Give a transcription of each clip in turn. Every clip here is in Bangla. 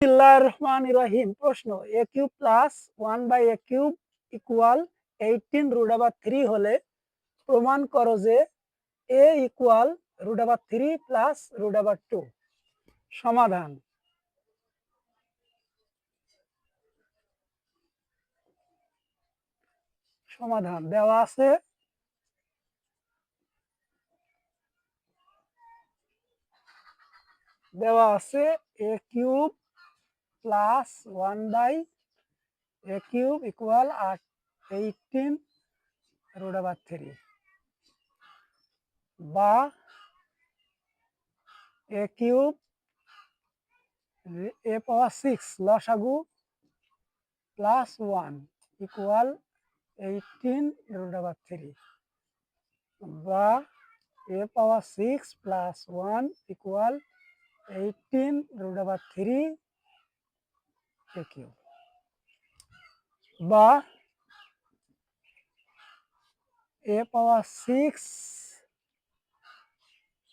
বিসমিল্লাহির রহমানির রহিম। প্রশ্ন, a cube plus 1 by a cube equal 18√3 হলে প্রমাণ করো যে a ইকুয়াল √3 প্লাস √2। সমাধান। সমাধান দেওয়া আছে। a cube plus 1 by a cube equal 18√3 বা a কিউব a পাওয়ার 6 লসাগু প্লাস 1 ইকুয়াল 18√3 বা a power 6 plus 1 equal 18√3 a cube বা a power 6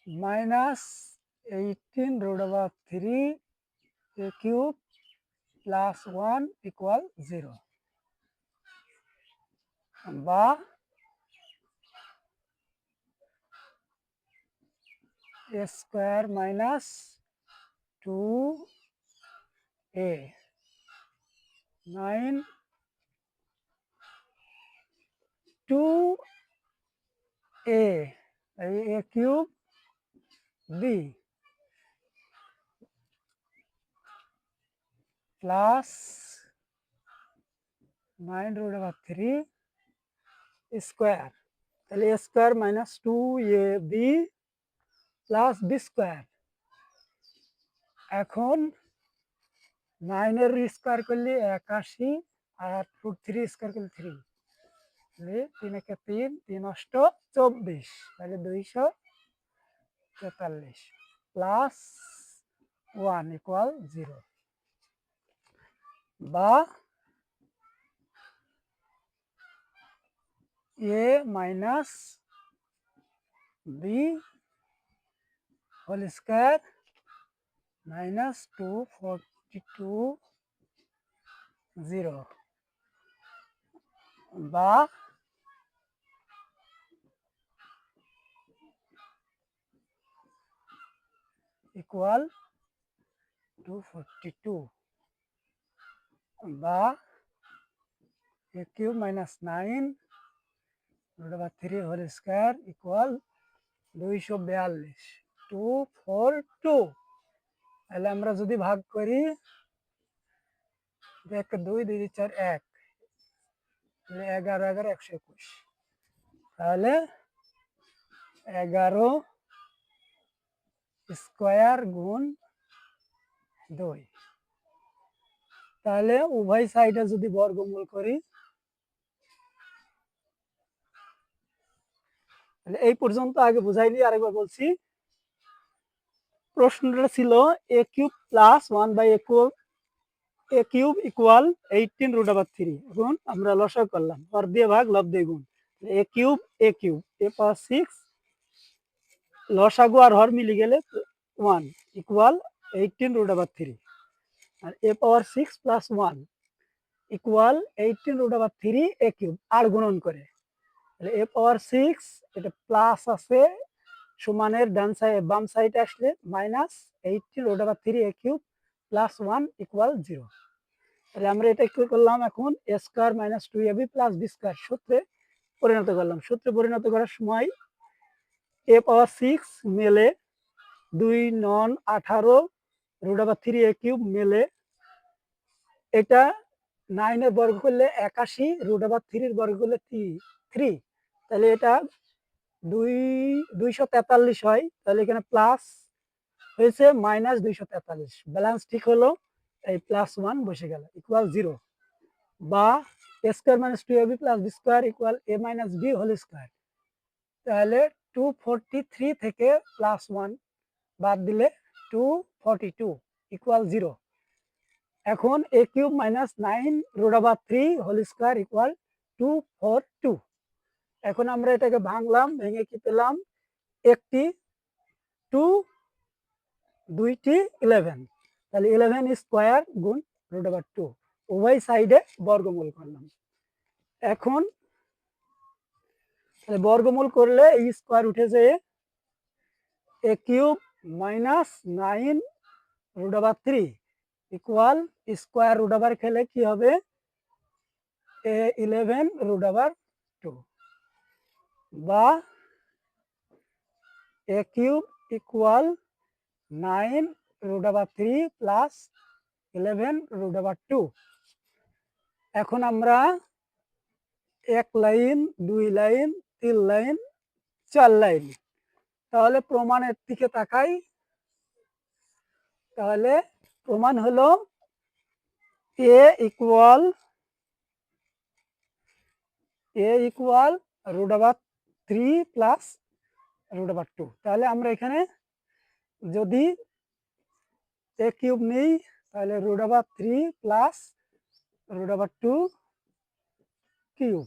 minus 18√3 a cube plus 1 equal 0 বা a square minus 2a 9 2a a cube b plus 9√3 square, তাহলে a square minus 2ab plus b square. এখন 9 স্কোয়ার করলে 81 আর √3 স্কোয়ার করলে 3, তাহলে 3 একে 3, 3 অষ্ট 24, তাহলে 243 প্লাস 1 ইকুয়াল 0 বা a minus b whole square minus 242 0 বা ইকুয়াল 242 বা a cube minus 9√3 whole square equal 242 242। তাহলে আমরা যদি ভাগ করি 1 2 2 4 1, তাহলে 11 11 121, তাহলে 11 স্কোয়ার গুণ 2, তাহলে উভয় সাইডে যদি বর্গমূল করি তাহলে এই পর্যন্ত আগে বুঝাইনি, আরেকবার বলছি। প্রশ্নটা ছিল a cube plus 1 by a cube equal 18√3। এখন আমরা লসাগু করলাম, হর দিয়ে ভাগ লব দিয়ে গুণ, a কিউব a পাওয়ার 6 লসাগু আর হর মিলে গেলে 1 ইকুয়াল 18√3 আর a power 6 plus 1 equal 18√3 a cube আর গুণন করে, তাহলে a পাওয়ার 6 এটা প্লাস আছে সমানের ডান সাইড বাম সাইডে আসলে minus 18√3 a cube plus 1 equal 0। তাহলে আমরা এটা কি করলাম, এখন a square minus 2ab plus b square সূত্রে পরিণত করলাম। সূত্রে পরিণত করার সময় a পাওয়ার 6 মেলে 2 9 18√3 a কিউব মেলে, এটা 9 এর বর্গ করলে 81, √3 এর বর্গ করলে 3, তাহলে এটা 243 হয়, তাহলে এখানে প্লাস হয়েছে মাইনাস 243, ব্যালেন্স ঠিক হলো, এই প্লাস 1 বসে গেল ইকুয়াল 0 বা a square minus 2ab plus b square equal a minus b whole square. তাহলে 243 থেকে প্লাস 1 বাদ দিলে 242 ইকুয়াল 0। এখন a cube minus 9√3 whole square equal 242। এখন আমরা এটাকে ভাঙলাম, ভেঙে কি পেলাম, একটি 2 2টি 11, তাহলে 11 স্কোয়ার গুণ √2 উভয় সাইডে বর্গমূল করলাম। এখন তাহলে বর্গমূল করলে এই স্কোয়ার উঠে যেয়ে a cube minus 9 √3 equal square √, খেলে কি হবে a11 √2 বা a কিউব ইকুয়াল 9 √3 প্লাস 11 √2। এখন আমরা 1 লাইন 2 লাইন 3 লাইন 4 লাইন, তাহলে প্রমাণের দিকে তাকাই। তাহলে প্রমাণ হলো a ইকুয়াল √3 প্লাস √2। তাহলে আমরা এখানে যদি a কিউব নেই তাহলে √3 প্লাস √2 কিউব।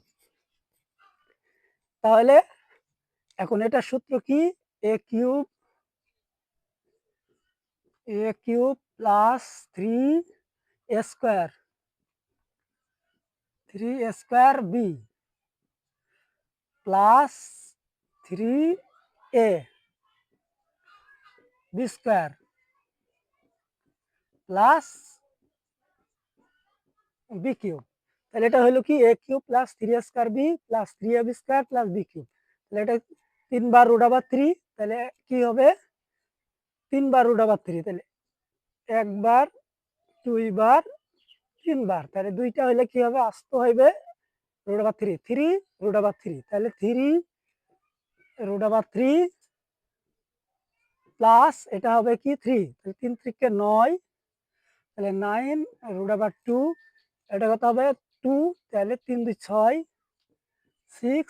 তাহলে এখন এটা সূত্র কি, a cube plus 3a square b plus 3a b square plus b cube. তাহলে এটা হলো কি a cube plus 3a square b plus 3ab square plus b cube. তাহলে এটা 3 বার √3, তাহলে কি হবে 3 বার √3, তাহলে 1 বার 2 বার 3 বার, তাহলে দুইটা হলে কি হবে আস্ত হইবে √3 3 √3, তাহলে 3 √3 প্লাস এটা হবে কি 3, তাহলে 3 থেকে 9, তাহলে 9 √2, এটা কত হবে 2, তাহলে 3 2 6 6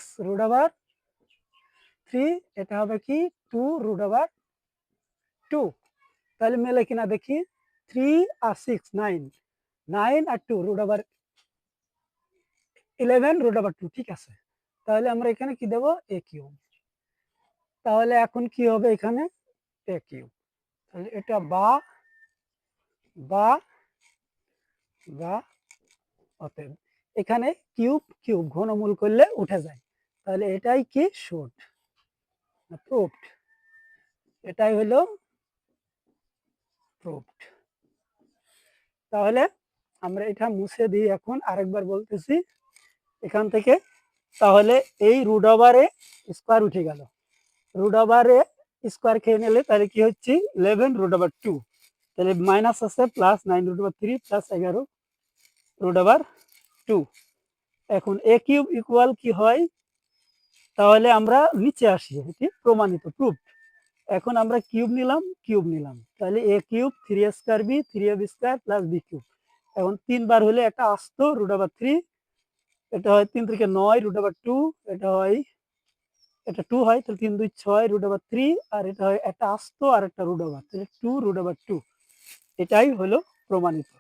√3, এটা হবে কি 2 √2। তাহলে মেলে কিনা দেখি, 3 আর 6 9, 9 আর 2 11 √2, ঠিক আছে। তাহলে আমরা এখানে কি দেব a কিউব। তাহলে এখন কি হবে এখানে a কিউব, তাহলে এটা বা অতএব এখানে কিউব কিউব ঘনমূল করলে উঠে যায়। তাহলে এটাই কি শুড প্রুভড, এটাই হলো প্রুভড। তাহলে আমরা এটা মুছে দিই, এখন আরেকবার বলতেছি এখান থেকে। তাহলে এই √এ স্কোয়ার উঠে গেল, √এ স্কোয়ার খেয়ে নিলে তাহলে কি হচ্ছে 11 √2, তাহলে মাইনাস আছে প্লাস 9 √3 প্লাস 11 √2। এখন a কিউব ইকুয়াল কি হয়, তাহলে আমরা নিচে আসি, এটি প্রমাণিত প্রুফ। এখন আমরা কিউব নিলাম, তাহলে a cube 3a square b 3ab square plus b cube. এখন 3 বার হলে একটা আস্ত √3, এটা হয় 3 থেকে 9 √2, এটা হয় এটা 2 হয়, তাহলে 3 2 6 √3, আর এটা হয় একটা আস্ত আর একটা √, তাহলে 2 √2। এটাই হলো প্রমাণিত।